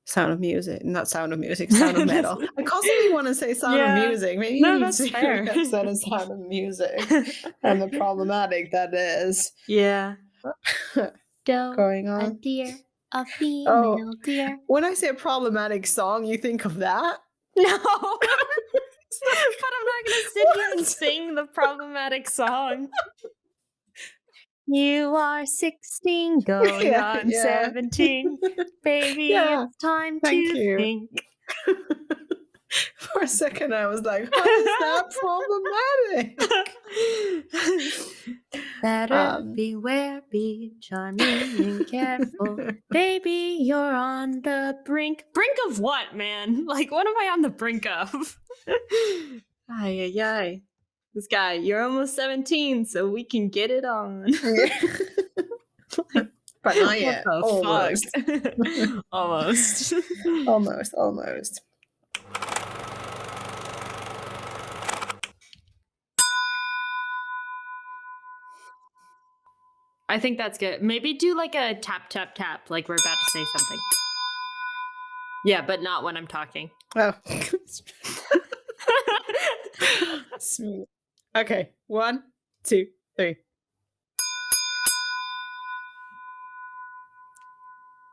Sound of Music, not Sound of Music, Sound of Metal. I constantly want to say Sound of Yeah. Music. Maybe you No, need that's to hear fair. an episode of Sound of Music and the problematic that is Yeah. Doe, going a on. deer, a Oh, female deer. when I say a problematic song, you think of that? No, but I'm not gonna sit here and What? sing the problematic song. You are 16, going Yeah, on yeah. 17. Baby, Yeah, it's time thank to you. think. For a second, I was like, how is that problematic? Better beware, be charming and careful. Baby, you're on the brink. Brink of what, man? Like, what am I on the brink of? Ay, ay, ay. This guy, you're almost 17, so we can get it on. Yeah. But not What yet. the Almost. fuck? Almost. Almost. I think that's good. Maybe do like a tap, tap, tap, like we're about to say something. Yeah, but not when I'm talking. Oh. Sweet. Okay. 1, 2, 3.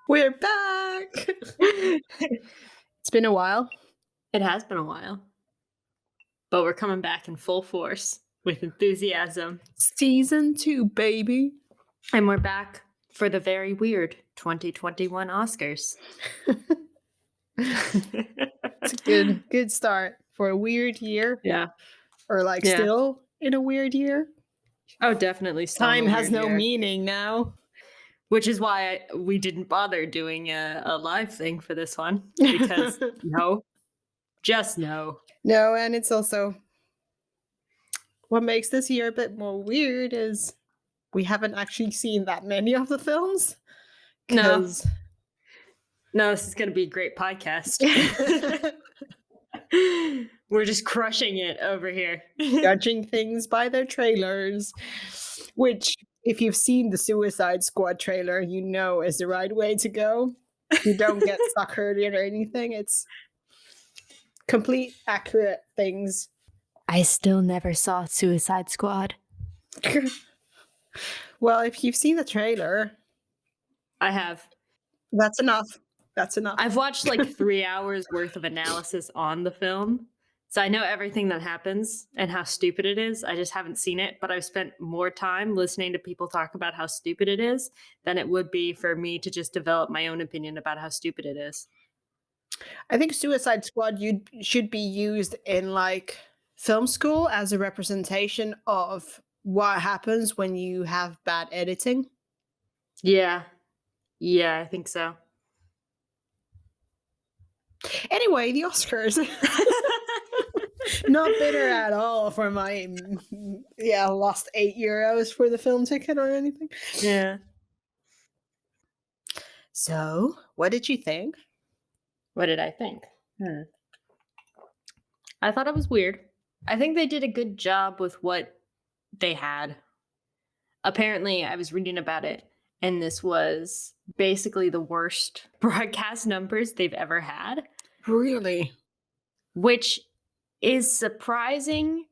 We're back. It's been a while. It has been a while, but we're coming back in full force with enthusiasm. Season 2, baby. And we're back for the very weird 2021 Oscars. It's a good start for a weird year. Yeah. Or like Yeah. still in a weird year. Oh, definitely. Time has no meaning now. Which is why we didn't bother doing a live thing for this one. Because no. Just no. No, and it's also what makes this year a bit more weird is we haven't actually seen that many of the films. No, this is going to be a great podcast. We're just crushing it over here. Judging things by their trailers, which, if you've seen the Suicide Squad trailer, you know is the right way to go. You don't get suckered or anything. It's complete, accurate things. I still never saw Suicide Squad. Well, if you've seen the trailer, I have. That's enough. I've watched like 3 hours worth of analysis on the film. So I know everything that happens and how stupid it is. I just haven't seen it, but I've spent more time listening to people talk about how stupid it is than it would be for me to just develop my own opinion about how stupid it is. I think Suicide Squad should be used in like film school as a representation of what happens when you have bad editing. Yeah. Yeah, I think so. Anyway, the Oscars. Not bitter at all for my lost €8 for the film ticket or anything. Yeah. So, what did you think? What did I think? I thought it was weird. I think they did a good job with what they had. Apparently, I was reading about it, and this was basically the worst broadcast numbers they've ever had. Really? Which is surprising,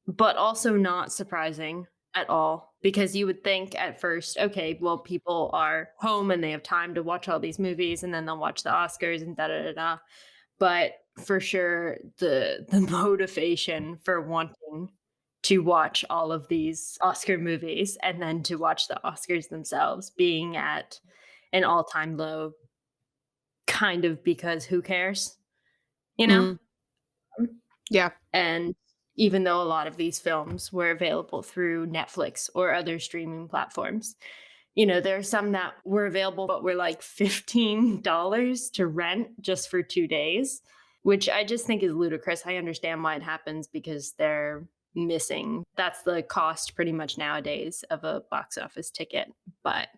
but also not surprising at all. Because you would think at first, okay, well, people are home and they have time to watch all these movies, and then they'll watch the Oscars and da-da-da-da. But for sure, the motivation for wanting to watch all of these Oscar movies and then to watch the Oscars themselves being at an all-time low, kind of because who cares? You know? Yeah. And even though a lot of these films were available through Netflix or other streaming platforms, you know, there are some that were available but were like $15 to rent just for 2 days, which I just think is ludicrous. I understand why it happens because they're missing. That's the cost pretty much nowadays of a box office ticket, but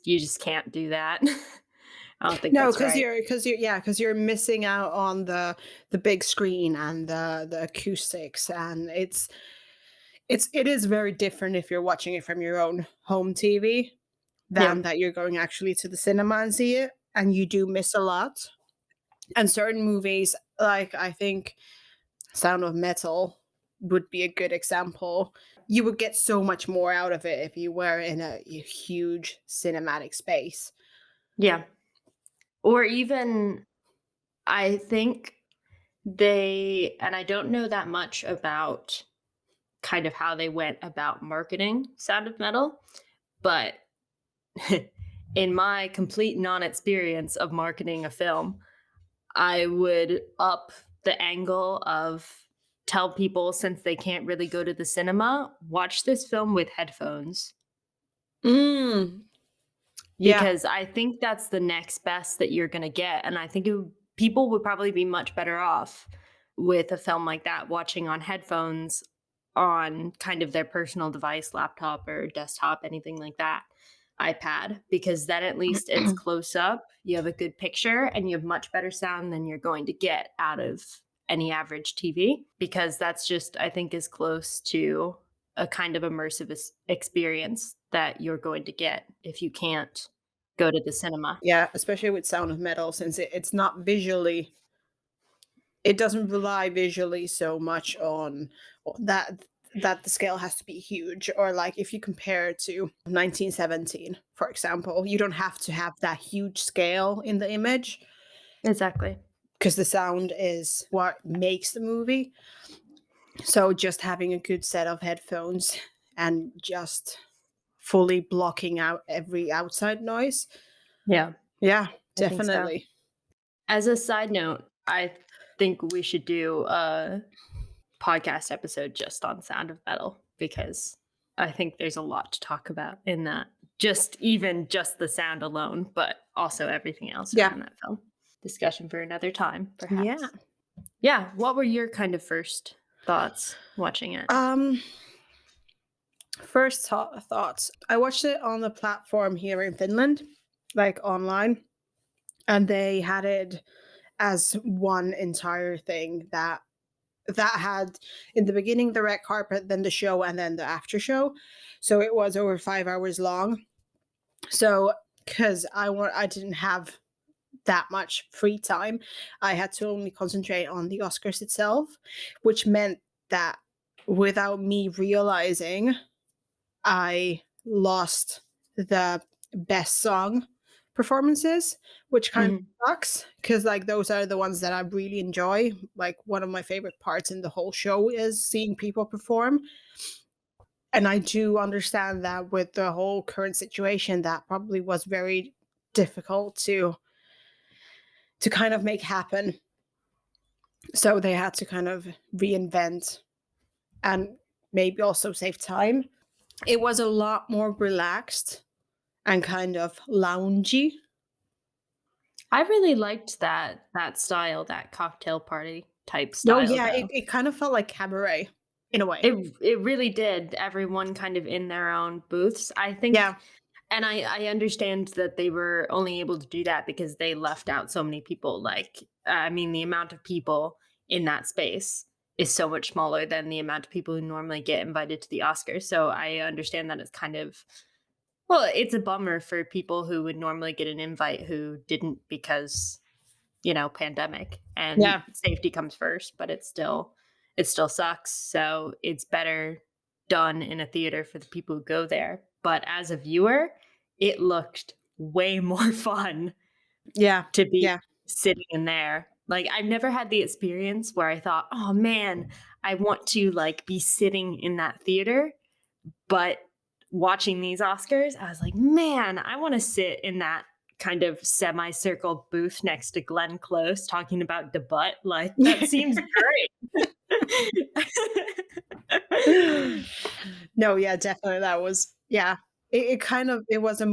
you just can't do that. I don't think that's right. because you're missing out on the big screen and the acoustics, and it is very different if you're watching it from your own home TV than that you're going actually to the cinema and see it. and you do miss a lot. And certain movies, like I think Sound of Metal would be a good example. You would get so much more out of it if you were in a huge cinematic space. Yeah. Or even I think they and I don't know that much about kind of how they went about marketing Sound of Metal, but in my complete non-experience of marketing a film, I would up the angle of tell people since they can't really go to the cinema, watch this film with headphones Mm, yeah, because I think that's the next best that you're going to get and I think people would probably be much better off with a film like that watching on headphones on kind of their personal device, laptop or desktop, anything like that, iPad, because then at least it's close up, you have a good picture, and you have much better sound than you're going to get out of any average TV, because that's just, I think, as close to a kind of immersive experience that you're going to get if you can't go to the cinema. yeah, especially with Sound of Metal, since it's not visually, it doesn't rely visually so much on that that the scale has to be huge. Or like if you compare it to 1917, for example, you don't have to have that huge scale in the image Exactly. because the sound is what makes the movie. So just having a good set of headphones and just fully blocking out every outside noise. Yeah, Yeah, I think so. definitely. As a side note, I think we should do a podcast episode just on Sound of Metal because I think there's a lot to talk about in that. Just even just the sound alone, but also everything else Yeah. around that film. Discussion for another time, Yeah. perhaps. Yeah. What were your kind of first thoughts watching it? Um First thoughts. I watched it on the platform here in Finland, like online, and they had it as one entire thing that had in the beginning the red carpet, then the show, and then the after show. So it was over 5 hours long. So because I didn't have that much free time, I had to only concentrate on the Oscars itself, which meant that without me realizing, I lost the best song performances, which kind of Mhm. sucks because like those are the ones that I really enjoy. Like one of my favorite parts in the whole show is seeing people perform. And I do understand that with the whole current situation, that probably was very difficult to kind of make happen. So they had to kind of reinvent and maybe also save time. It was a lot more relaxed and kind of loungy. I really liked that style, that cocktail party type Oh, style yeah, though. it kind of felt like cabaret in a way. It really did. Everyone kind of in their own booths. I think Yeah, and I understand that they were only able to do that because they left out so many people, like, I mean, the amount of people in that space is so much smaller than the amount of people who normally get invited to the Oscars, so I understand that it's kind of well, it's a bummer for people who would normally get an invite who didn't because pandemic and yeah, safety comes first, but it still sucks. So it's better done in a theater for the people who go there. But as a viewer, it looked way more fun yeah, to be yeah. sitting in there. Like I've never had the experience where I thought, "Oh man, I want to like be sitting in that theater." But watching these Oscars, I was like, "Man, I wanna sit in that kind of semicircle booth next to Glenn Close talking about debut, like, that seems great." No, yeah, definitely that was yeah. It kind of it was a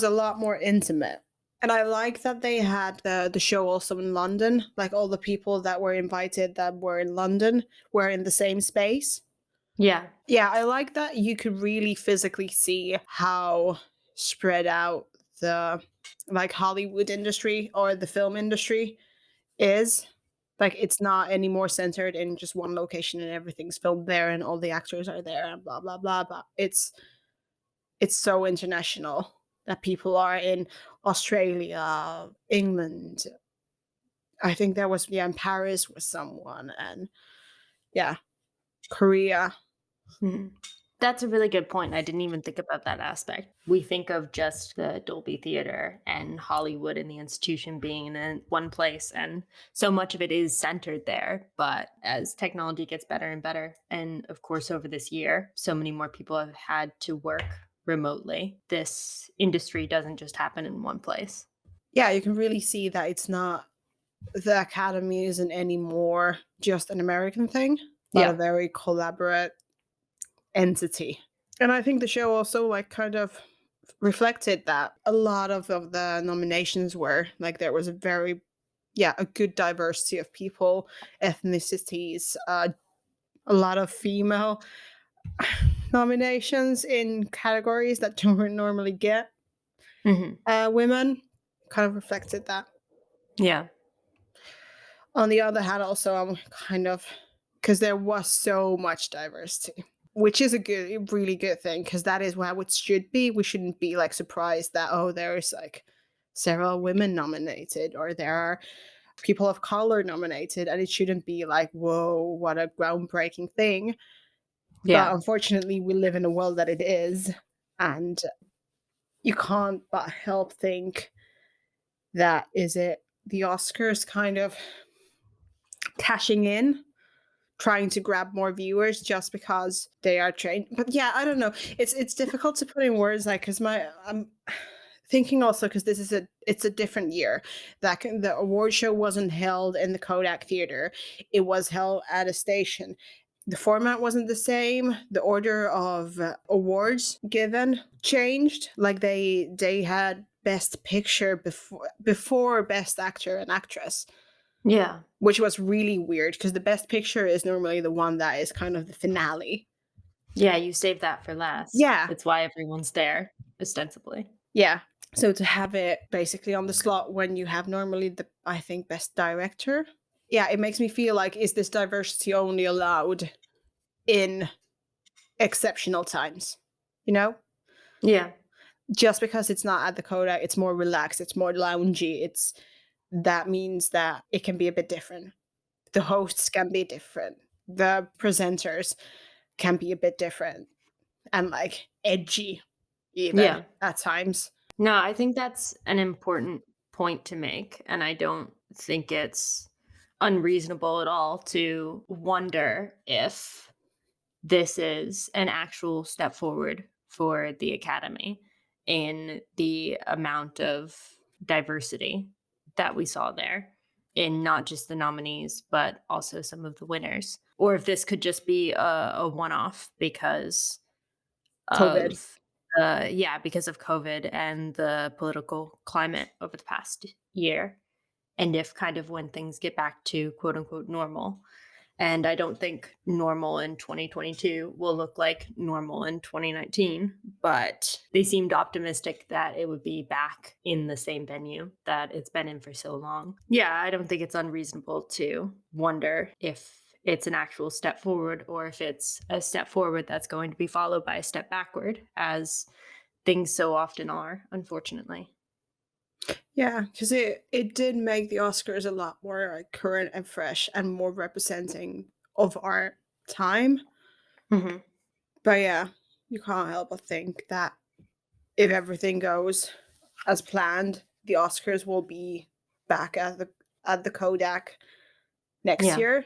lot more intimate. And I like that they had the show also in London, like all the people that were invited that were in London were in the same space. Yeah. Yeah, I like that you could really physically see how spread out the like Hollywood industry or the film industry is. Like it's not anymore centered in just one location and everything's filmed there and all the actors are there and blah blah blah. But it's so international. that people are in Australia, England. I think there was, yeah, in Paris with someone, and yeah, Korea. Mhm. That's a really good point. I didn't even think about that aspect. We think of just the Dolby Theater and Hollywood and the institution being in one place, and so much of it is centered there. But as technology gets better and better, and of course, over this year, so many more people have had to work remotely. This industry doesn't just happen in one place. Yeah, you can really see that it's not the Academy isn't anymore just an American thing, but a Yeah. very collaborate entity. And I think the show also like kind of reflected that a lot of the nominations were like there was a very, yeah, a good diversity of people, ethnicities, a lot of female nominations in categories that don't normally get Hmm. women. Kind of reflected that. Yeah. On the other hand, also I'm kind of because there was so much diversity, which is a good, really good thing because that is how it should be. We shouldn't be like surprised that oh, there's like several women nominated or there are people of color nominated, and it shouldn't be like whoa, what a groundbreaking thing. But Yeah. unfortunately, we live in a world that it is, and you can't but help think that is it the Oscars kind of cashing in, trying to grab more viewers just because they are trained. But yeah, I don't know. It's difficult to put in words like because my I'm thinking also because this is it's a different year that the award show wasn't held in the Kodak Theater. It was held at a station. The format wasn't the same. The order of awards given changed. Like they had best picture before best actor and actress, Yeah. which was really weird because the best picture is normally the one that is kind of the finale. Yeah. You save that for last. Yeah, It's why everyone's there, ostensibly. yeah. So to have it basically on the slot when you have normally the I think best director, yeah, it makes me feel like is this diversity only allowed in exceptional times? You know, Yeah. just because it's not at the Kodak, it's more relaxed, it's more loungy. It's that means that it can be a bit different. The hosts can be different. The presenters can be a bit different and like edgy even Yeah. at times. No, I think that's an important point to make. And I don't think it's unreasonable at all to wonder if this is an actual step forward for the Academy in the amount of diversity that we saw there in not just the nominees, but also some of the winners. Or if this could just be a one off because COVID. of yeah, because of COVID and the political climate over the past year, and if kind of when things get back to quote unquote normal. And I don't think normal in 2022 will look like normal in 2019, but they seemed optimistic that it would be back in the same venue that it's been in for so long. Yeah, I don't think it's unreasonable to wonder if it's an actual step forward or if it's a step forward that's going to be followed by a step backward, as things so often are, unfortunately. Yeah, because it did make the Oscars a lot more like current and fresh and more representing of our time. Hmm. But yeah, you can't help but think that if everything goes as planned, the Oscars will be back at the Kodak next Yeah. year.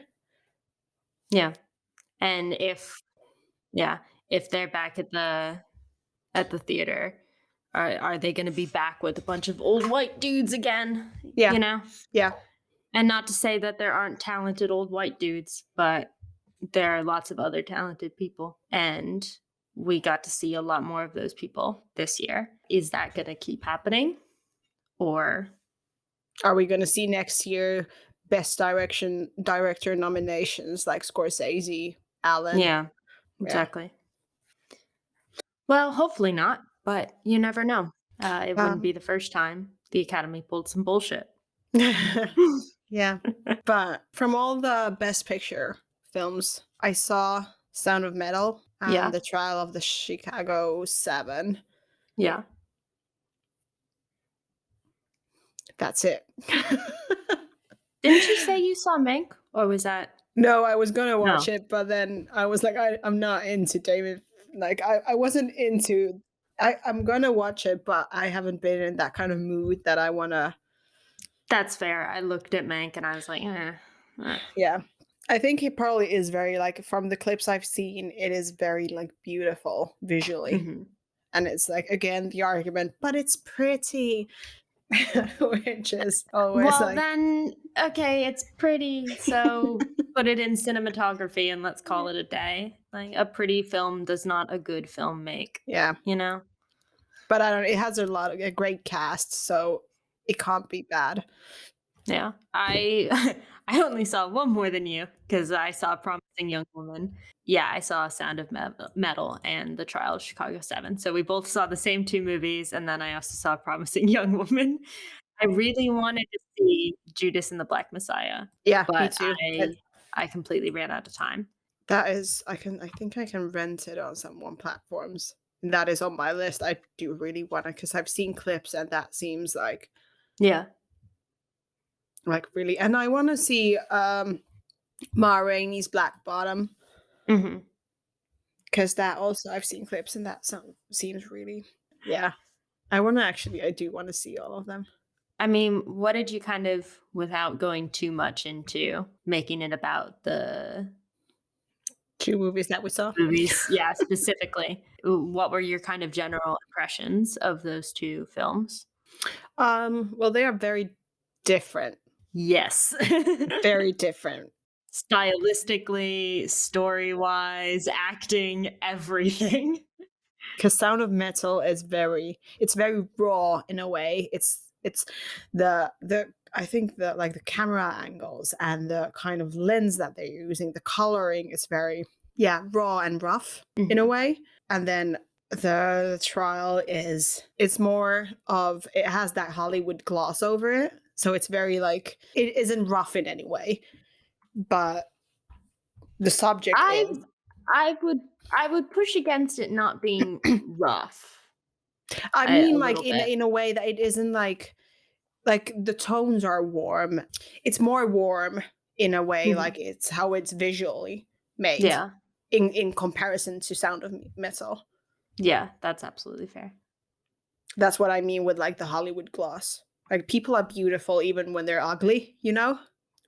Yeah. And yeah, if they're back at the theater, are they gonna be back with a bunch of old white dudes again, Yeah, you know? yeah, And not to say that there aren't talented old white dudes, but there are lots of other talented people, and we got to see a lot more of those people this year. Is that gonna keep happening? Or are we going to see next year best director nominations like Scorsese, Allen? yeah, Yeah. exactly. Well, hopefully not, but you never know. It wouldn't be Um, the first time the Academy pulled some bullshit. yeah. But from all the Best Picture films, I saw Sound of Metal and Yeah, The Trial of the Chicago 7. yeah. That's it. Didn't you say you saw Mank? Or was that No, I was gonna watch no. it, but then I was like, I'm not into David. Like, I wasn't into. I'm gonna watch it, but I haven't been in that kind of mood that I wanna. That's fair. I looked at Mank and I was like, Yeah, I think it probably is very like from the clips I've seen, it is very like beautiful visually, Mhm. and it's like again the argument, but it's pretty, which is always Well, like, then, okay, it's pretty, so put it in cinematography and let's call it a day. Like, a pretty film does not a good film make, yeah. you know? But I don't. It has a great cast, so it can't be bad. Yeah. I I only saw one more than you because I saw Promising Young Woman. Yeah, I saw Sound of Metal and The Trial of Chicago 7. So we both saw the same 2 movies, and then I also saw Promising Young Woman. I really wanted to see Judas and the Black Messiah, Yeah, me but too. I completely ran out of time. That is, I think I can rent it on some one platforms. That is on my list. I do really want to because I've seen clips and that seems Yeah. like really. And I want to see Ma Rainey's Black Bottom Mhm. because that also I've seen clips and that seems really, yeah. I do want to see all of them. I mean, what did you kind of without going too much into making it about the Two movies that we saw. movies, yeah, specifically. What were your kind of general impressions of those 2 films? Well, they are very different, Yes. very different. Stylistically, story-wise, acting, everything. Because Sound of Metal is it's very raw in a way. It's the I think the like the camera angles and the kind of lens that they're using, the coloring is very, yeah, raw and rough in a Mhm. way. And then the trial is it's more of it has that Hollywood gloss over it. So it's very like it isn't rough in any way, but the subject I is. I would I would push against it not being rough I mean, a like little bit. in a way that it isn't like the tones are warm. It's more warm in a way, Mhm. like it's how it's visually made Yeah. in comparison to Sound of Metal. Yeah, that's absolutely fair. That's what I mean with like the Hollywood gloss. Like people are beautiful even when they're ugly, you know?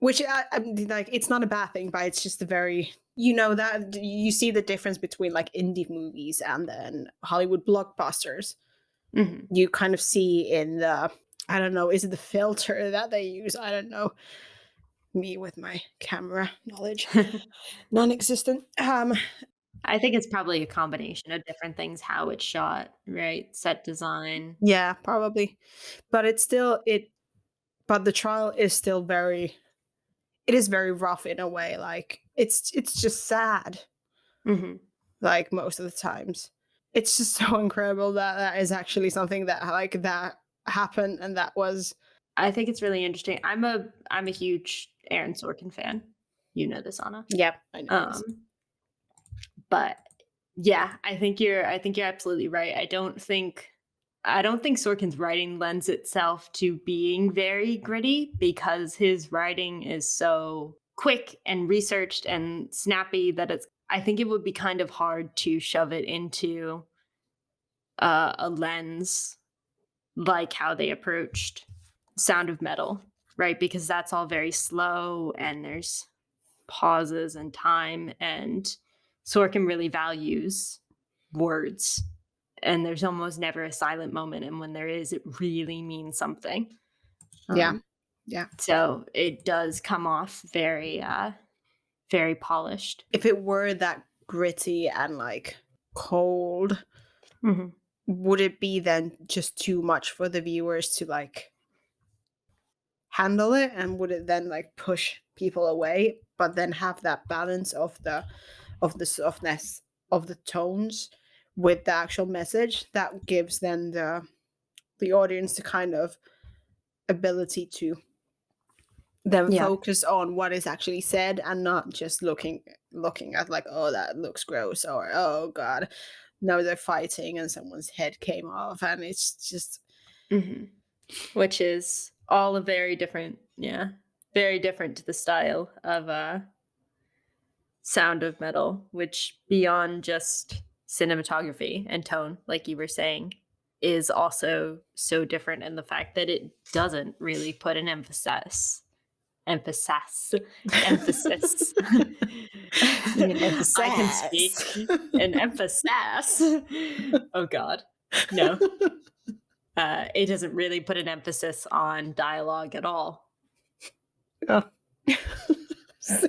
Which I mean, like it's not a bad thing, but it's just a very that you see the difference between like indie movies and then Hollywood blockbusters. Mhm. You kind of see in the I don't know, is it the filter that they use? I don't know. Me with my camera knowledge, non-existent. I think it's probably a combination of different things, how it's shot, right? Set design. Yeah, probably, but it's still it. But the trial is still very. It is very rough in a way. Like it's just sad. Mhm. Like most of the times, it's just so incredible that that is actually something that like that happened and that was. I think it's really interesting. I'm a huge Aaron Sorkin fan. You know this, Anna. Yep, I know this. Um, but yeah, I think you're absolutely right. I don't think Sorkin's writing lends itself to being very gritty because his writing is so quick and researched and snappy that it's I think it would be kind of hard to shove it into a lens like how they approached Sound of Metal, right? Because that's all very slow and there's pauses and time, and Sorkin really values words. And there's almost never a silent moment, and when there is, it really means something. Yeah, Um, yeah. so it does come off very polished. If it were that gritty and like cold, Mhm. would it be then just too much for the viewers to like handle it and would it then like push people away but then have that balance of the softness of the tones with the actual message that gives then the audience the kind of ability to then Yeah. focus on what is actually said and not just looking at like, oh, that looks gross, or oh god, no, they're fighting and someone's head came off, and it's just Mhm. Which is All a very different, yeah, very different to the style of Sound of Metal, which beyond just cinematography and tone, like you were saying, is also so different in the fact that it doesn't really put an emphasis emphasis. You can I can emphasize. speak. An emphasis. Oh god. No. It doesn't really put an emphasis on dialogue at all. Oh. So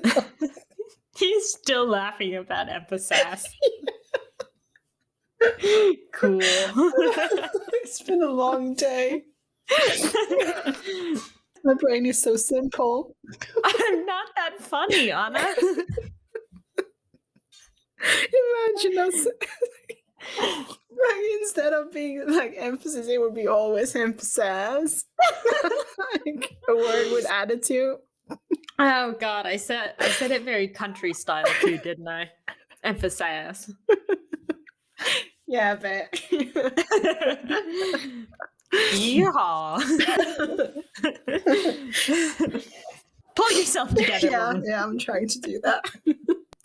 He's still laughing about emphasis. Cool. it's been a long day. My brain is so simple. I'm not that funny, Anna. Imagine us like instead of being like emphasis, it would be always emphasize. Like a word with attitude. Oh god, I said it very country style too, didn't I? Emphasis. Yeah, I bet. Yeehaw. Pull yourself together, yeah, woman. yeah, I'm trying to do that.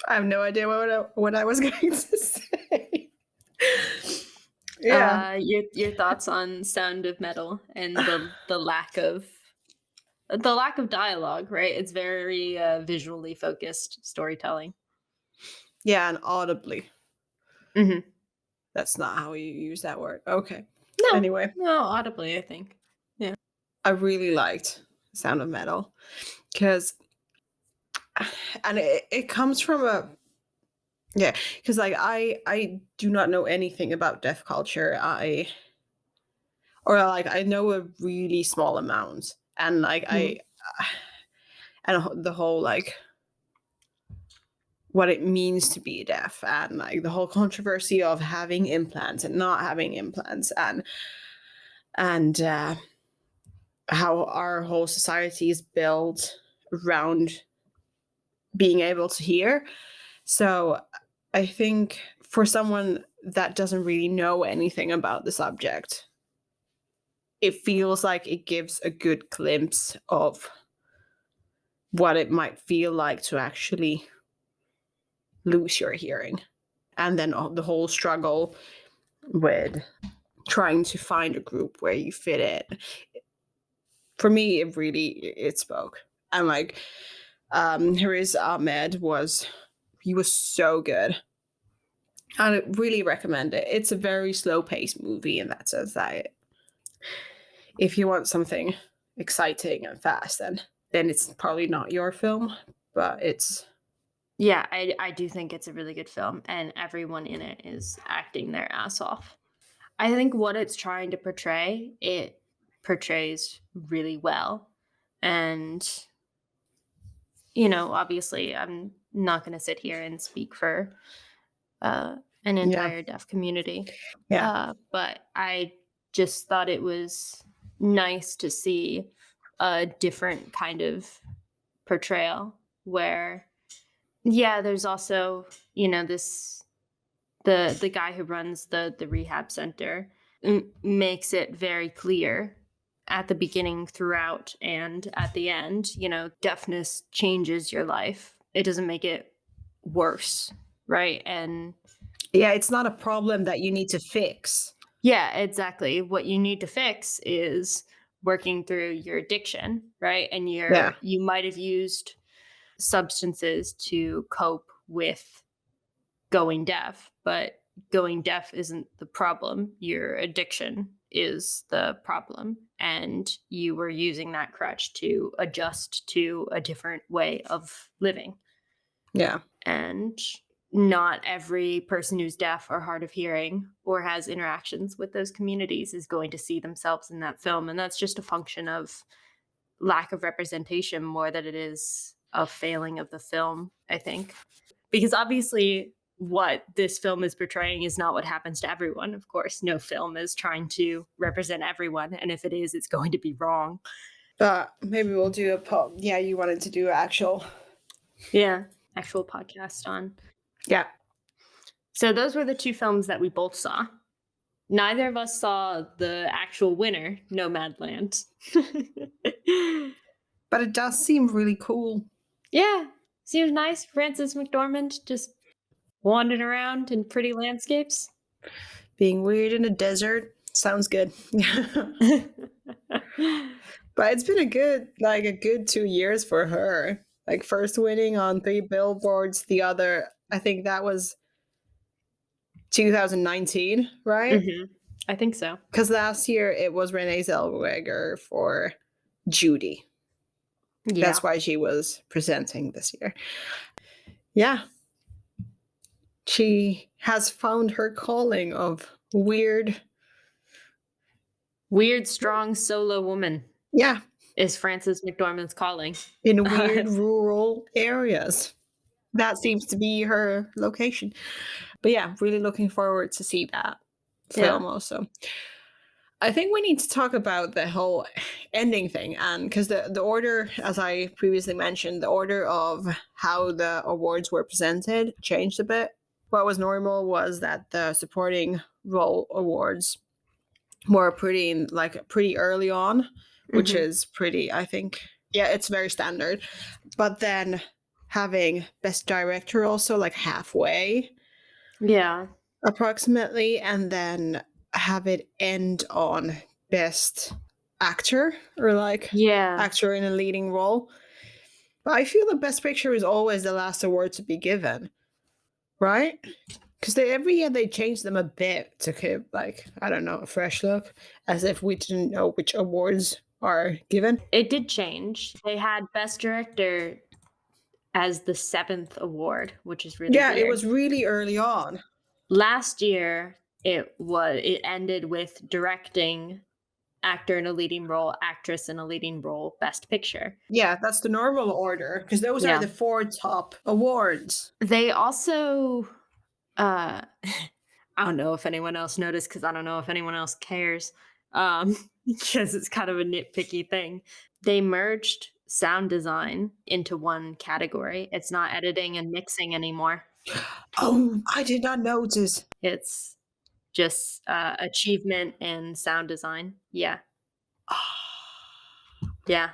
I have no idea what I was going to say. Yeah. Your thoughts on Sound of Metal and the lack of dialogue, right? It's very visually focused storytelling. Yeah, and audibly. Mhm. That's not how you use that word. Okay. No, Anyway, no, audibly, I think. Yeah. I really liked Sound of Metal because, and it comes from a, yeah, because like I do not know anything about deaf culture. Or like I know a really small amount, and like Mhm. and the whole like what it means to be deaf, and like the whole controversy of having implants and not having implants, and how our whole society is built around being able to hear. So I think for someone that doesn't really know anything about the subject, it feels like it gives a good glimpse of what it might feel like to actually lose your hearing. And then the whole struggle with trying to find a group where you fit in. For me, it spoke. And like Hariz Ahmed he was so good. I really recommend it. It's a very slow paced movie in that sense that if you want something exciting and fast, then it's probably not your film, but it's Yeah, I do think it's a really good film, and everyone in it is acting their ass off. I think what it's trying to portray, it portrays really well. And, obviously, I'm not going to sit here and speak for an yeah, entire deaf community. yeah, But I just thought it was nice to see a different kind of portrayal where, yeah, there's also, this the guy who runs the rehab center makes it very clear at the beginning, throughout, and at the end, deafness changes your life. It doesn't make it worse, right? And yeah. It's not a problem that you need to fix. yeah, exactly. What you need to fix is working through your addiction, right? And Yeah, you might have used substances to cope with going deaf, but going deaf isn't the problem. Your addiction is the problem. And you were using that crutch to adjust to a different way of living. yeah, And not every person who's deaf or hard of hearing or has interactions with those communities is going to see themselves in that film. And that's just a function of lack of representation more than it is a failing of the film, I think. Because obviously, what this film is portraying is not what happens to everyone. Of course, no film is trying to represent everyone. And if it is, it's going to be wrong. but maybe we'll do a poll. Yeah, you wanted to do actual. Yeah. Actual podcast on. Yeah, So those were the two films that we both saw. Neither of us saw the actual winner, Nomadland. But it does seem really cool. Yeah, seems nice. Frances McDormand just wandering around in pretty landscapes. Being weird in a desert sounds good. But it's been a good 2 years for her. Like first winning on 3 billboards, the other, I think that was 2019, right? Mhm. I think so. Because last year it was Renee Zellweger for Judy. Yeah. That's why she was presenting this year. Yeah, she has found her calling of weird. Weird, strong solo woman Yeah, is Frances McDormand's calling. in weird rural areas. That seems to be her location. But yeah, really looking forward to see that Yeah. film also. I think we need to talk about the whole ending thing, and because the order, as I previously mentioned, the order of how the awards were presented changed a bit. What was normal was that the supporting role awards were pretty early on, which Mhm. is pretty, I think, yeah, it's very standard. But then having best director also like halfway Yeah. approximately, and then have it end on best actor or like Yeah. actor in a leading role. But I feel the best picture is always the last award to be given, right? Because they every year they change them a bit to give like I don't know a fresh look, as if we didn't know which awards are given. It did change. They had Best Director as the 7th award, which is really Yeah, it weird. was really early on. Last year, it ended with directing, actor in a leading role, actress in a leading role, Best Picture. Yeah, that's the normal order because those are Yeah. the four top awards. They also, I don't know if anyone else noticed because I don't know if anyone else cares, because it's kind of a nitpicky thing. They merged sound design into one category. It's not editing and mixing anymore. Oh, I did not notice. It's just, achievement and sound design. Yeah. Yeah.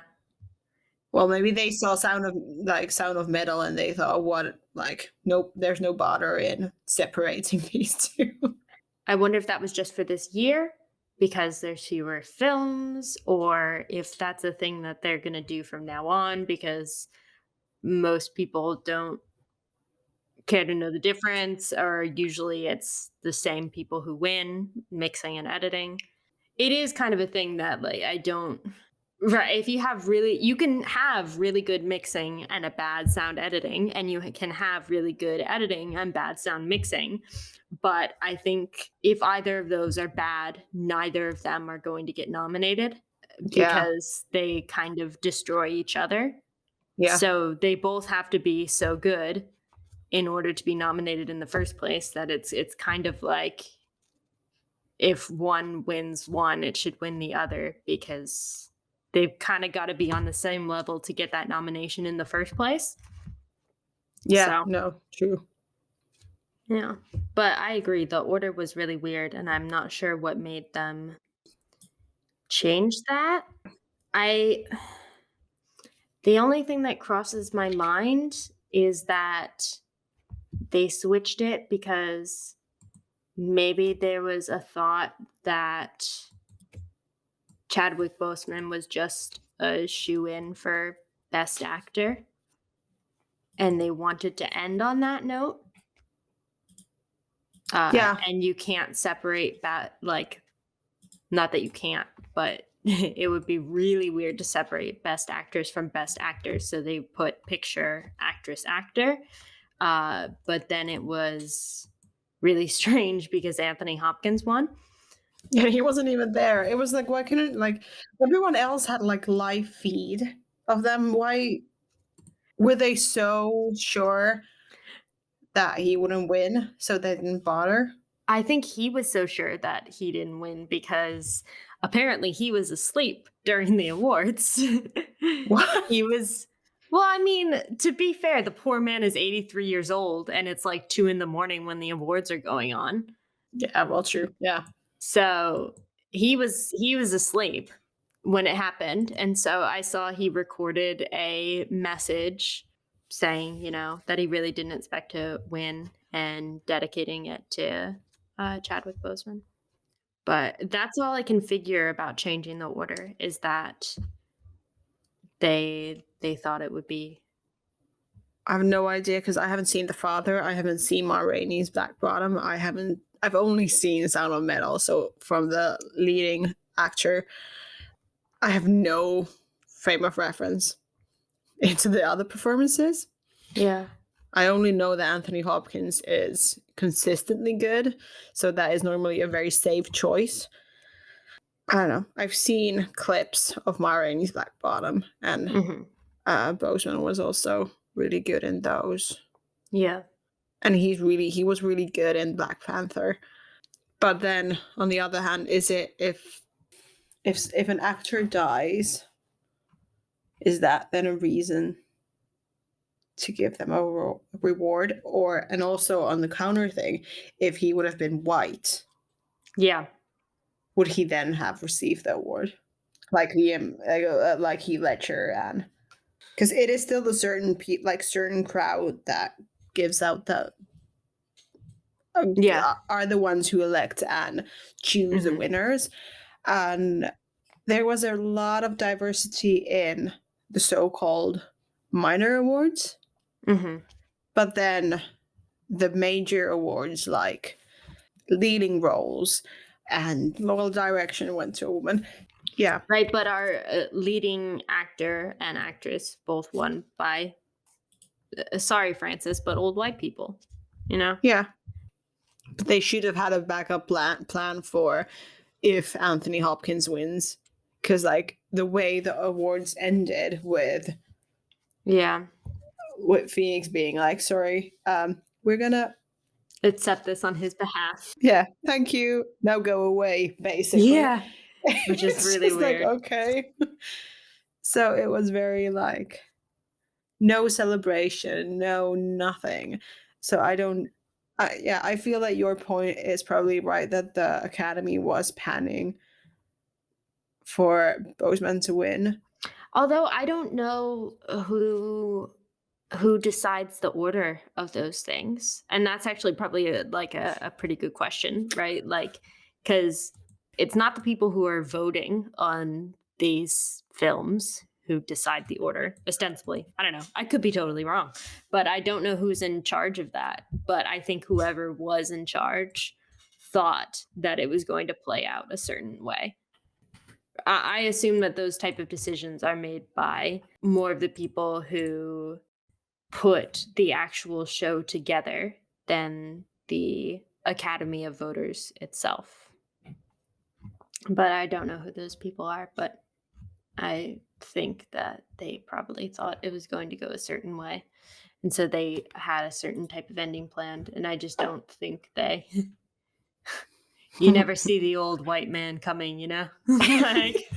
Well, maybe they saw Sound of Metal and they thought, what, like, nope, there's no bother in separating these two. I wonder if that was just for this year because there's fewer films, or if that's a thing that they're gonna do from now on because most people don't care to know the difference, or usually it's the same people who win, mixing and editing. It is kind of a thing that, like, I don't. Right, if you can have really good mixing and a bad sound editing, and you can have really good editing and bad sound mixing, but I think if either of those are bad, neither of them are going to get nominated Yeah, because they kind of destroy each other. yeah, So they both have to be so good in order to be nominated in the first place that it's kind of like if one wins one, it should win the other because they've kind of got to be on the same level to get that nomination in the first place. yeah, So, no, true. yeah. But I agree, the order was really weird, and I'm not sure what made them change that. I The only thing that crosses my mind is that they switched it because maybe there was a thought that Chadwick Boseman was just a shoe in for Best Actor, and they wanted to end on that note. Yeah, And you can't separate that, like, not that you can't, but it would be really weird to separate Best Actors from Best Actors. So they put picture, actress, actor. But then it was really strange because Anthony Hopkins won. yeah, he wasn't even there. It was like, why couldn't, like, everyone else had, like, live feed of them? Why were they so sure that he wouldn't win, so they didn't bother? I think he was so sure that he didn't win because apparently he was asleep during the awards. What? He was Well, I mean, to be fair, the poor man is 83 years old and it's like 2 in the morning when the awards are going on. Yeah, well, true. Yeah. So he was asleep when it happened, and so I saw he recorded a message saying, that he really didn't expect to win and dedicating it to Chadwick Boseman. But that's all I can figure about changing the order is that they thought it would be. I have no idea because I haven't seen The Father. I haven't seen Ma Rainey's Black Bottom. I've only seen Sound of Metal. So from the leading actor, I have no frame of reference into the other performances. Yeah. I only know that Anthony Hopkins is consistently good. So that is normally a very safe choice. I don't know. I've seen clips of Ma Rainey's Black Bottom, and Mhm. Boseman was also really good in those. Yeah. And he was really good in Black Panther. But then on the other hand, is it if an actor dies, is that then a reason to give them a reward? Or and also on the counter thing, if he would have been white, Yeah. would he then have received the award? Like Heath Ledger, and because it is still the certain crowd that gives out the Yeah. are the ones who elect and choose the Mhm. winners. And there was a lot of diversity in the so-called minor awards, Mhm. but then the major awards like leading roles and moral direction went to a woman. Yeah, Right, but our leading actor and actress both won by sorry Francis, but old white people, you know? yeah. But they should have had a backup plan for if Anthony Hopkins wins, because like the way the awards ended Yeah. with Phoenix being like, sorry, we're gonna, Accept this on his behalf. yeah, thank you, now go away, basically. Yeah. Which is It's really just like, weird. okay. So it was very like no celebration, no nothing. So I don't, yeah, I feel that your point is probably right that the Academy was panning for Boseman to win. Although I don't know who decides the order of those things. And that's actually probably a pretty good question, right? Like cuz it's not the people who are voting on these films who decide the order ostensibly. I don't know. I could be totally wrong, but I don't know who's in charge of that. But I think whoever was in charge thought that it was going to play out a certain way. I assume that those type of decisions are made by more of the people who put the actual show together than the Academy of Voters itself. But I don't know who those people are, but I think that they probably thought it was going to go a certain way. And so they had a certain type of ending planned. And I just don't think they, you never see the old white man coming, like,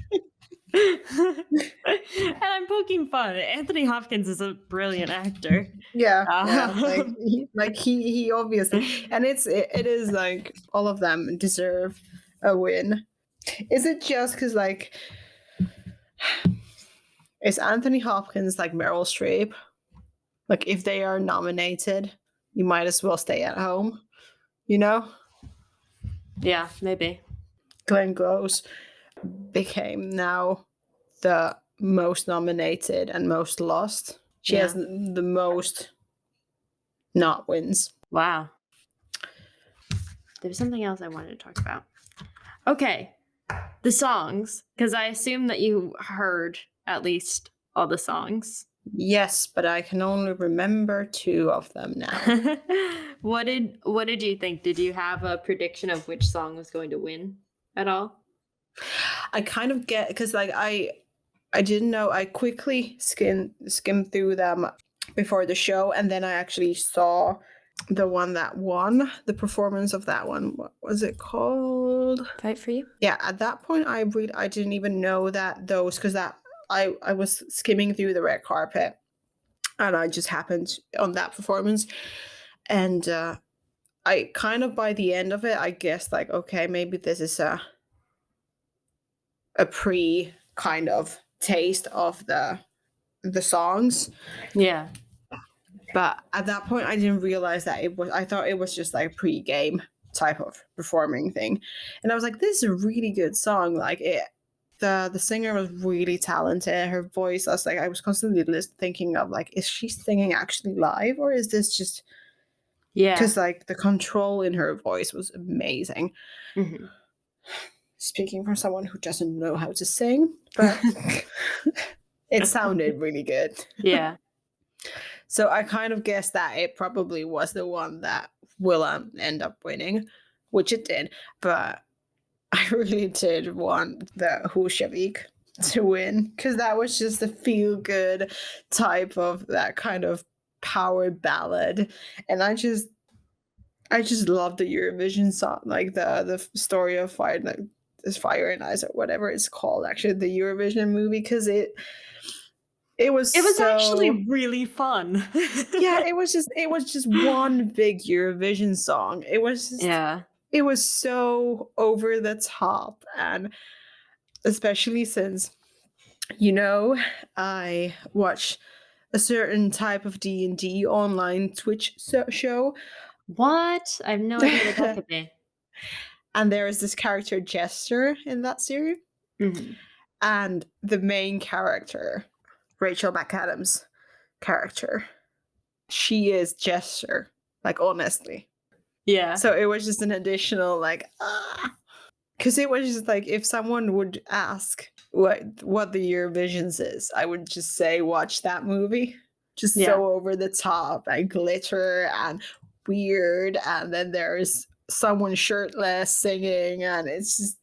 and I'm poking fun. Anthony Hopkins is a brilliant actor. Yeah, yeah, Um, he obviously, and it is like all of them deserve a win. Is it just because like is Anthony Hopkins like Meryl Streep? Like if they are nominated, you might as well stay at home. You know, yeah, maybe. Glenn Close became now the most nominated and most lost. She has Yeah. the most not wins. Wow. There was something else I wanted to talk about. Okay. The songs, because I assume that you heard at least all the songs. Yes, but I can only remember two of them now. What did you think? Did you have a prediction of which song was going to win at all? I kind of get because like I didn't know. I quickly skimmed through them before the show, and then I actually saw the one that won the performance of that one. What was it called? Fight for You? Yeah, at that point, I didn't even know that those because that I was skimming through the red carpet, and I just happened on that performance, and I kind of by the end of it, I guess like, okay, maybe this is a pre kind of taste of the songs. Yeah. But at that point, I didn't realize that it was. I thought it was just like a pre-game type of performing thing, and I was like, "This is a really good song." Like it, the singer was really talented. Her voice, I was constantly thinking of like, is she singing actually live or is this just Yeah. because like the control in her voice was amazing. Mhm. Speaking from someone who doesn't know how to sing, but it sounded really good. Yeah. So I kind of guessed that it probably was the one that will end up winning, which it did. But I really did want the Hushavik to win because that was just a feel good type of that kind of power ballad, and I just love the Eurovision song, like the story of fire, like this Fire and Ice or whatever it's called. Actually, the Eurovision movie because it was It was so actually really fun. yeah, it was just one big Eurovision song. Yeah. It was so over the top, and especially since, you know, I watch a certain type of D&D online Twitch show. What? I have no idea what that could be. And there is this character Jester in that series, Mhm. and the main character, Rachel McAdams' character, she is Jester, like honestly. Yeah. So it was just an additional like because it was just like if someone would ask what the Eurovisions is, I would just say watch that movie. Just Yeah. so over the top and glitter and weird, and then there's someone shirtless singing, and it's just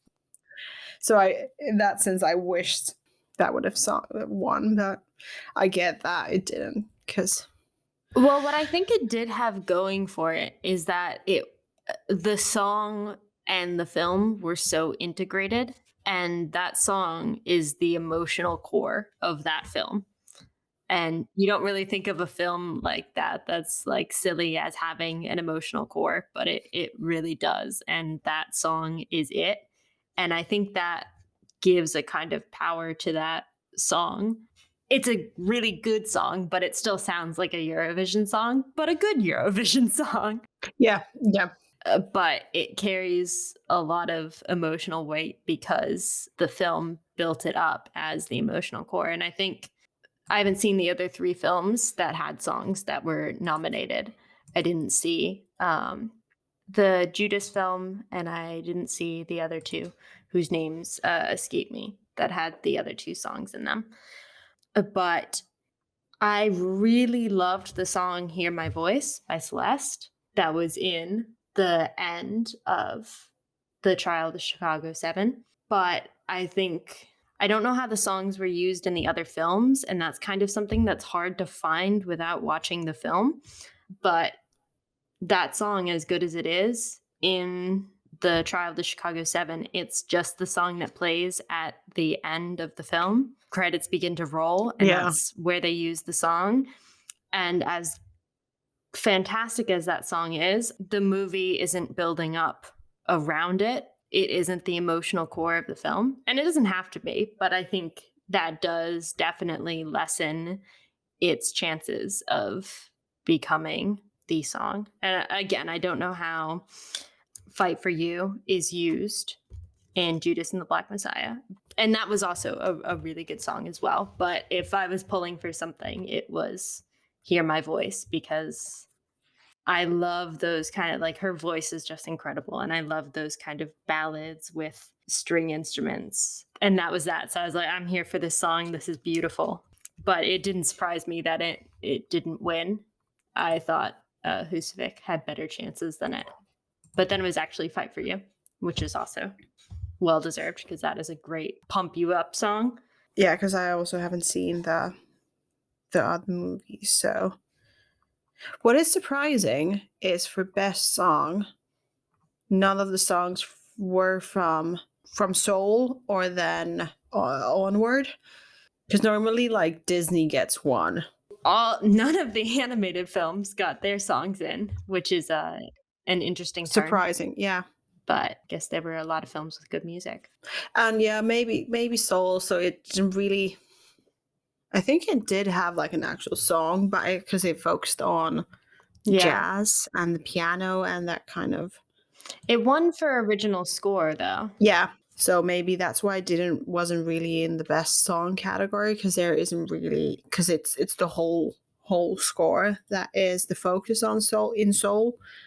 so I in that sense I wished that would have won, but I get that it didn't because Well, what I think it did have going for it is that the song and the film were so integrated, and that song is the emotional core of that film. And you don't really think of a film like that that's like silly as having an emotional core, but it really does. And that song is it. And I think that gives a kind of power to that song. It's a really good song, but it still sounds like a Eurovision song, but a good Eurovision song. yeah, yeah, But it carries a lot of emotional weight because the film built it up as the emotional core. And I think I haven't seen the other 3 films that had songs that were nominated. I didn't see, the Judas film, and I didn't see the other 2 whose names, escape me that had the other 2 songs in them. But I really loved the song "Hear My Voice" by Celeste that was in the end of the trial of the Chicago 7, but I think I don't know how the songs were used in the other films, and that's kind of something that's hard to find without watching the film, but that song, as good as it is, in the trial of the Chicago 7, it's just the song that plays at the end of the film. Credits begin to roll, and yeah, that's where they use the song, and as fantastic as that song is, the movie isn't building up around it. It isn't the emotional core of the film, and it doesn't have to be, but I think that does definitely lessen its chances of becoming the song. And again, I don't know how Fight for You is used in Judas and the Black Messiah. And that was also a really good song as well. But if I was pulling for something, it was Hear My Voice because I love those kind of like her voice is just incredible. And I love those kind of ballads with string instruments. And that was that. So I was like, I'm here for this song. This is beautiful. But it didn't surprise me that it didn't win. I thought Husavik had better chances than it. But then it was actually Fight for You, which is also well deserved because that is a great pump you up song. yeah. Because I also haven't seen the other movies. So what is surprising is for best song, none of the songs were from Soul or then onward. Because normally, like Disney gets one. All none of the animated films got their songs in, which is an interesting turn. Surprising, yeah. But I guess there were a lot of films with good music. And yeah, maybe Soul, so it didn't really I think it did have like an actual song, but because it focused on Yeah. jazz and the piano and that kind of It won for original score, though. yeah. So maybe that's why it didn't wasn't really in the best song category because there isn't really because it's the whole score that is the focus on Soul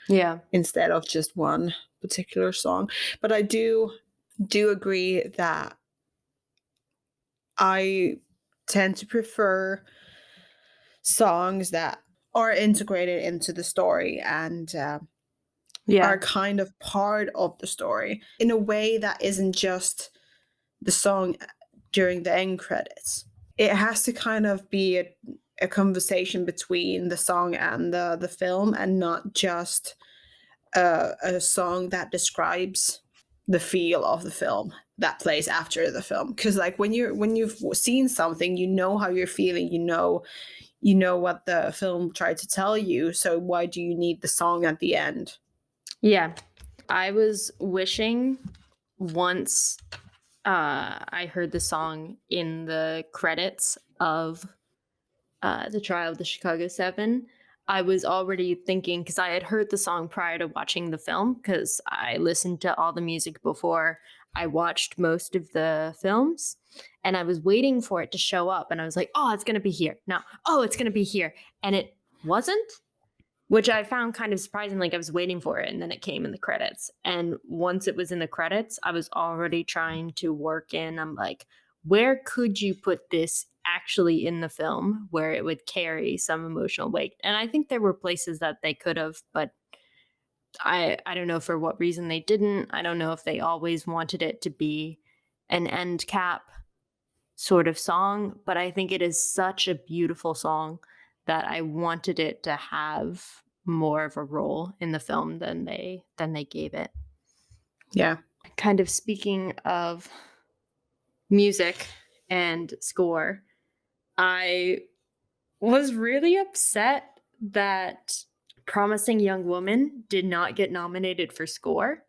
Yeah. instead of just one particular song. But I do agree that I tend to prefer songs that are integrated into the story and are Yeah. kind of part of the story in a way that isn't just the song during the end credits. It has to kind of be a conversation between the song and the film and not just a song that describes the feel of the film that plays after the film because like when you've seen something you know how you're feeling you know what the film tried to tell you so why do you need the song at the end. Yeah. I was wishing once I heard the song in the credits of the trial of the Chicago Seven, I was already thinking because I had heard the song prior to watching the film because I listened to all the music before I watched most of the films. And I was waiting for it to show up. And I was like, oh, it's going to be here. No, oh, it's going to be here. And it wasn't, which I found kind of surprising. Like I was waiting for it and then it came in the credits. And once it was in the credits, I was already trying to work in. I'm like, where could you put this actually in the film where it would carry some emotional weight? And I think there were places that they could have, but I don't know for what reason they didn't. I don't know if they always wanted it to be an end cap sort of song, but I think it is such a beautiful song that I wanted it to have more of a role in the film than they gave it. Yeah. Kind of speaking of music and score, I was really upset that Promising Young Woman did not get nominated for score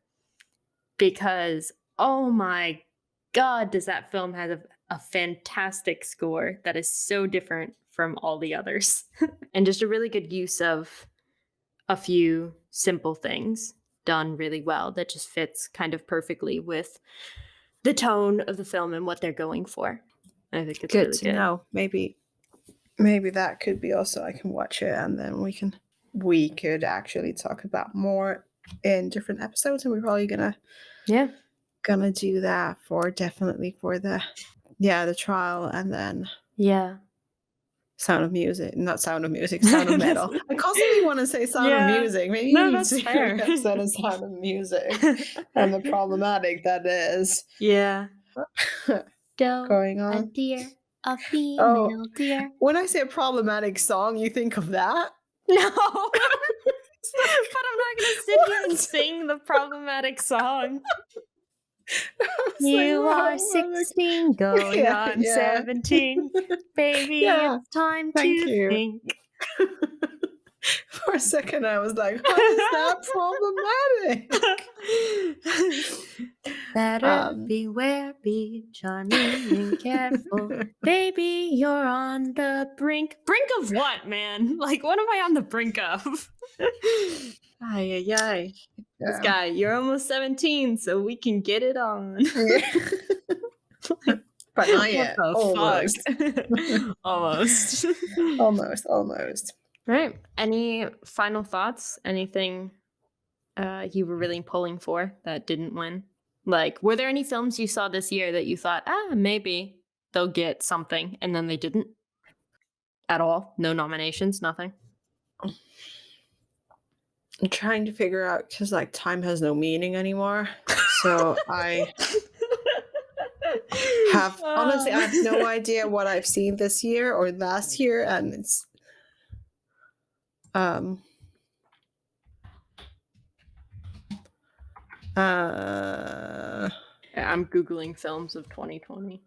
because oh my god, does that film have a fantastic score that is so different from all the others. And just a really good use of a few simple things done really well that just fits kind of perfectly with the tone of the film and what they're going for. I think it's Good really to good. know. Maybe that could be also I can watch it and then we could actually talk about more in different episodes and we're probably gonna Yeah. do that for definitely for the trial and then Yeah. Sound of Music, not Sound of Music, Sound of Metal. I constantly want to say Sound of Yeah. Music. Maybe you No, need that's to do fair. an episode of Sound of Music and the problematic that is Yeah. Doe, going a on. deer, a Oh, female deer. when I say a problematic song, you think of that? No. But I'm not gonna sit here and What? sing the problematic song. I was like, You are what? 16, going Yeah, on yeah. 17. Baby, Yeah, it's time thank to you. think. For a second, I was like, how is that problematic? Better beware, be charming and careful. Baby, you're on the brink. Brink of what, man? Like, what am I on the brink of? Ay, ay, ay. This Yeah. guy, you're almost 17, so we can get it on. But not What yet. the Almost. fuck? Almost. Almost. Right. Any final thoughts? Anything you were really pulling for that didn't win? Like, were there any films you saw this year that you thought, maybe they'll get something, and then they didn't at all? No nominations, nothing. I'm trying to figure out because like time has no meaning anymore. So I have honestly I have no idea what I've seen this year or last year, and it's I'm googling films of 2020.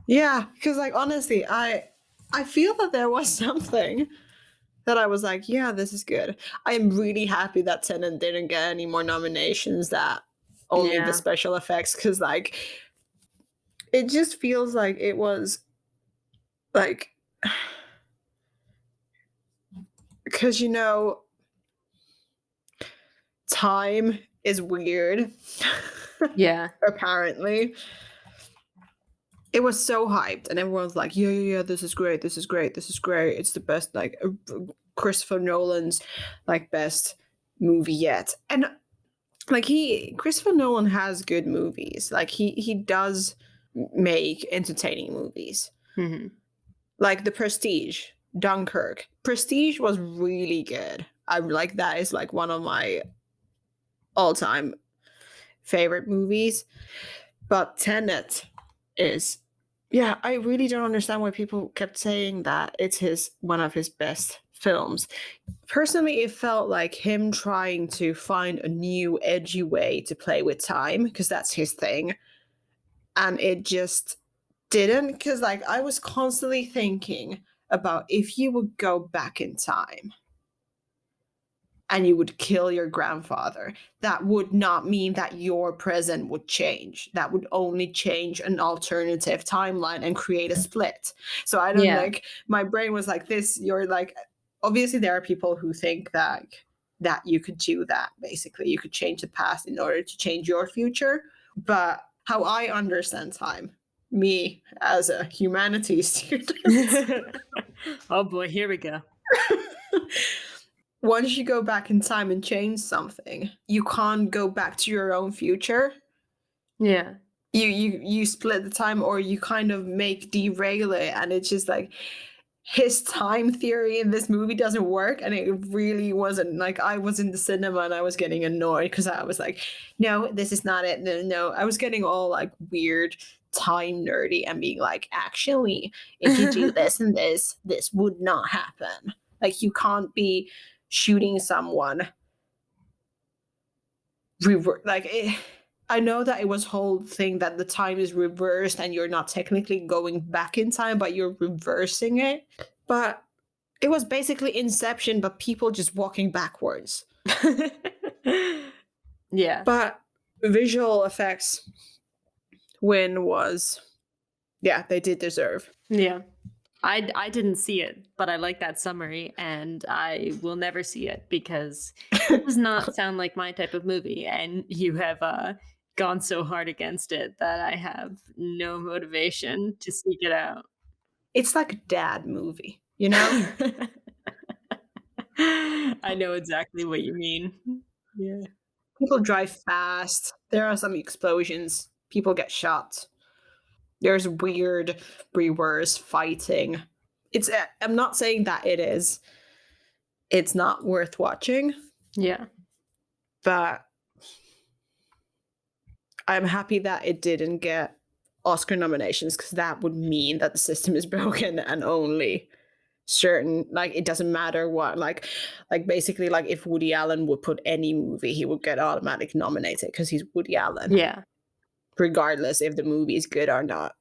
yeah, because like honestly, I feel that there was something, that I was like, "Yeah, this is good." I am really happy that Tenet didn't get any more nominations, that only the Yeah. special effects, because like, it just feels like it was, like, because, time is weird, Yeah. apparently. It was so hyped, and everyone's like, "Yeah, yeah, yeah, this is great, this is great, this is great. It's the best, like, Christopher Nolan's, like, best movie yet." And, like, Christopher Nolan has good movies. Like, he does make entertaining movies. Mhm. Like The Prestige, Dunkirk. Prestige was really good. I like that is like one of my all-time favorite movies. But Tenet is, yeah, I really don't understand why people kept saying that it's his one of his best films. Personally, it felt like him trying to find a new edgy way to play with time, because that's his thing. And it just didn't, because like I was constantly thinking about if you would go back in time and you would kill your grandfather, that would not mean that your present would change. That would only change an alternative timeline and create a split. So I don't, Yeah. like, my brain was like this. You're like, obviously there are people who think that you could do that. Basically, you could change the past in order to change your future. But how I understand time, me as a humanities student, Oh boy, here we go. once you go back in time and change something, you can't go back to your own future. Yeah. You split the time, or you kind of make derail it, and it's just like his time theory in this movie doesn't work, and it really wasn't. Like, I was in the cinema and I was getting annoyed because I was like, no, this is not it. No, no. I was getting all like weird time nerdy and being like, actually, if you do this and this would not happen. Like, you can't be shooting someone like I know that it was whole thing that the time is reversed and you're not technically going back in time, but you're reversing it. But it was basically Inception, but people just walking backwards. Yeah. But visual effects win was, yeah, they did deserve. Yeah. I didn't see it, but I like that summary, and I will never see it because it does not sound like my type of movie, and you have, gone so hard against it that I have no motivation to seek it out. It's like a dad movie, you know? I know exactly what you mean. Yeah. People drive fast. There are some explosions. People get shot. There's weird brewers fighting. I'm not saying that it's not worth watching, Yeah. but I'm happy that it didn't get Oscar nominations, because that would mean that the system is broken and only certain, like, it doesn't matter what, like basically, like, if Woody Allen would put any movie, he would get automatic nominated because he's Woody Allen, Yeah. regardless if the movie is good or not.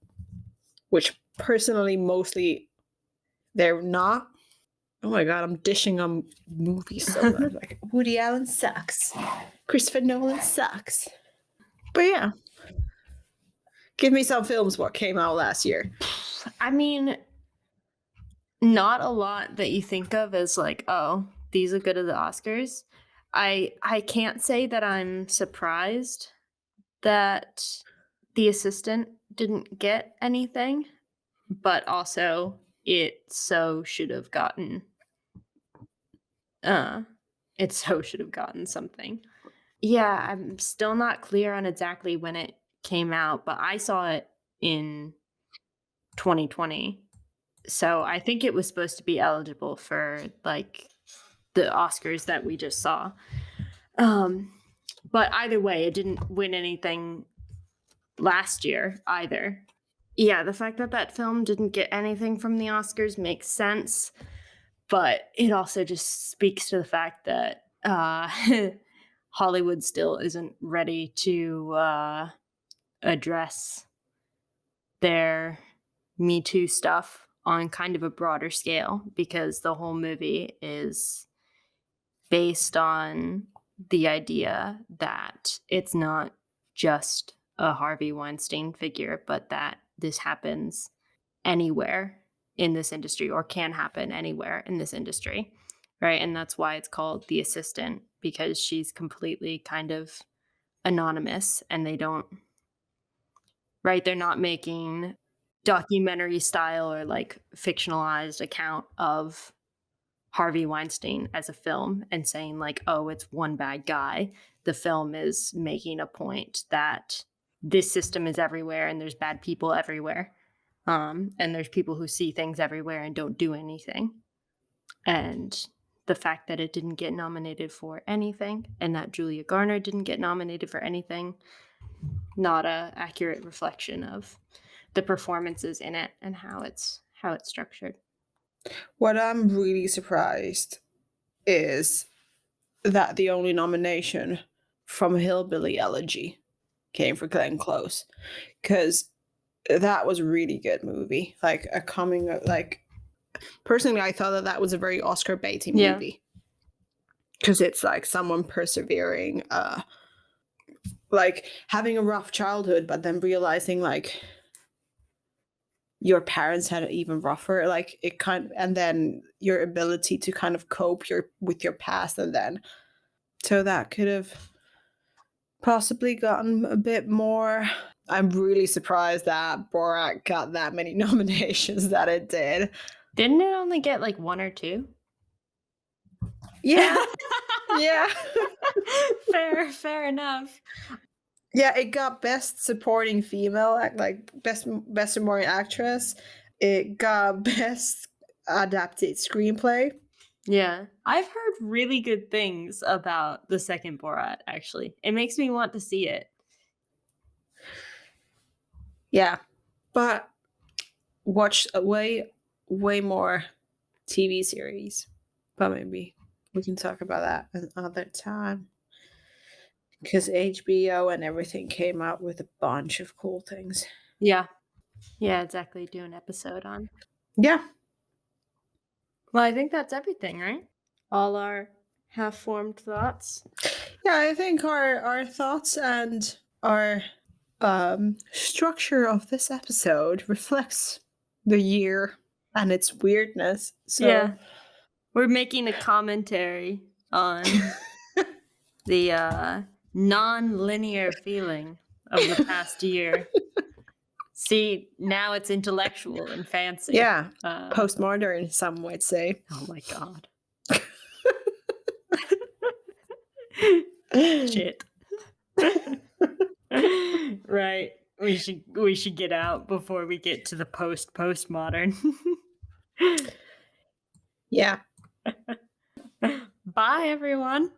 Which personally, mostly they're not. Oh my god, I'm dishing on movies so much. Like, Woody Allen sucks. Christopher Nolan sucks. But yeah, give me some films what came out last year. I mean, not a lot that you think of as like, "Oh, these are good at the Oscars." I can't say that I'm surprised that The Assistant didn't get anything, but also it so should have gotten, uh it so should have gotten something. Yeah, I'm still not clear on exactly when it came out, but I saw it in 2020. So I think it was supposed to be eligible for, like, the Oscars that we just saw. Um, but either way, it didn't win anything last year either. Yeah, the fact that that film didn't get anything from the Oscars makes sense, but it also just speaks to the fact that, Hollywood still isn't ready to, address their Me Too stuff. on kind of a broader scale because the whole movie is based on the idea that it's not just a Harvey Weinstein figure, but that this happens anywhere in this industry or can happen anywhere in this industry, right? And that's why it's called The Assistant because she's completely kind of anonymous and they don't, right? They're not making documentary style or like fictionalized account of Harvey Weinstein as a film and saying like, "Oh, it's one bad guy." The film is making a point that this system is everywhere and there's bad people everywhere. And there's people who see things everywhere and don't do anything. And the fact that it didn't get nominated for anything and that Julia Garner didn't get nominated for anything, not a accurate reflection of the performances in it and how it's structured. What I'm really surprised is that the only nomination from Hillbilly Elegy came for Glenn Close, because that was a really good movie. Like a coming, like personally, I thought that that was a very Oscar baity Yeah. movie because it's like someone persevering, like having a rough childhood, but then realizing like your parents had it even rougher, like it kind and then your ability to kind of cope with your past, and then so that could have possibly gotten a bit more. I'm really surprised that Borat got that many nominations that it did. Didn't it only get like one or two? Yeah, yeah. Fair enough. Yeah, it got best supporting female, like best supporting actress. It got best adapted screenplay. Yeah. I've heard really good things about the second Borat, actually. It makes me want to see it. Yeah, but watch a way more TV series. But maybe we can talk about that another time. Because HBO and everything came out with a bunch of cool things. Yeah. Yeah, exactly. Do an episode on. Yeah. Well, I think that's everything, right? All our half formed thoughts. Yeah, I think our thoughts and our structure of this episode reflects the year and its weirdness. So Yeah. We're making a commentary on the non-linear feeling of the past year. See, now it's intellectual and fancy. yeah, postmodern, some might say. Oh my god. Shit. Right. We should get out before we get to the postmodern. Yeah. Bye everyone.